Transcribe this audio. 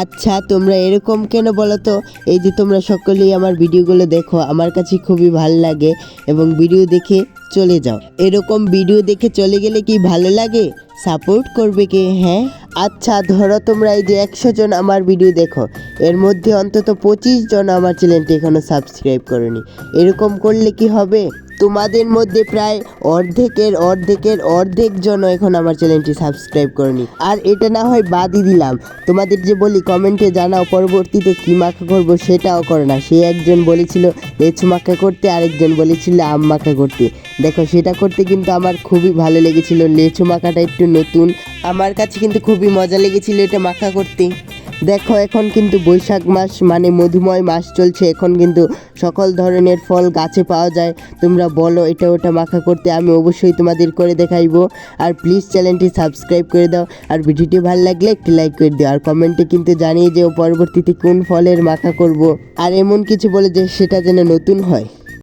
আচ্ছা তোমরা এরকম কেন বলো তো? এই যে তোমরা সকলেই আমার ভিডিওগুলো দেখো, আমার কাছে খুবই ভালো লাগে এবং ভিডিও দেখে চলে যাও। এরকম ভিডিও দেখে চলে গেলে কি ভালো লাগে? সাপোর্ট করবে কে? হ্যাঁ, আচ্ছা ধরো তোমরা এই যে 100 জন আমার ভিডিও দেখো, এর মধ্যে অন্তত 25 জন আমার চ্যানেলটি এখনো সাবস্ক্রাইব করনি। এরকম করলে কি হবে? তোমাদের মধ্যে প্রায় অর্ধেক জন এখন আমার চ্যানেলটি সাবস্ক্রাইব করনি। আর এটা না হয় বাদই দিলাম, তোমাদের যে বলি কমেন্টে জানাও পরবর্তীতে কী মাখা করবো, সেটাও করে না। সে একজন বলেছিল লেচু মাখা করতে, আরেকজন বলেছিল আম মাখা করতে। দেখো সেটা করতে কিন্তু আমার খুবই ভালো লেগেছিল। লেচু মাখাটা একটু নতুন, আমার কাছে কিন্তু খুবই মজা লেগেছিল এটা মাখা করতে। দেখো এখন কিন্তু বৈশাখ মাস মানে মধুময় মাস চলছে, এখন কিন্তু সকল ধরনের ফল গাছে পাওয়া যায়। তোমরা বলো এটা ওটা মাখা করতে, আমি অবশ্যই তোমাদের করে দেখাইবো। আর প্লিজ চ্যানেলটি সাবস্ক্রাইব করে দাও, আর ভিডিওটি ভালো লাগলে একটি লাইক করে দিও, আর কমেন্টে কিন্তু জানিয়ে যেও পরবর্তীতে কোন ফলের মাখা করব, আর এমন কিছু বলে যে সেটা যেন নতুন হয়।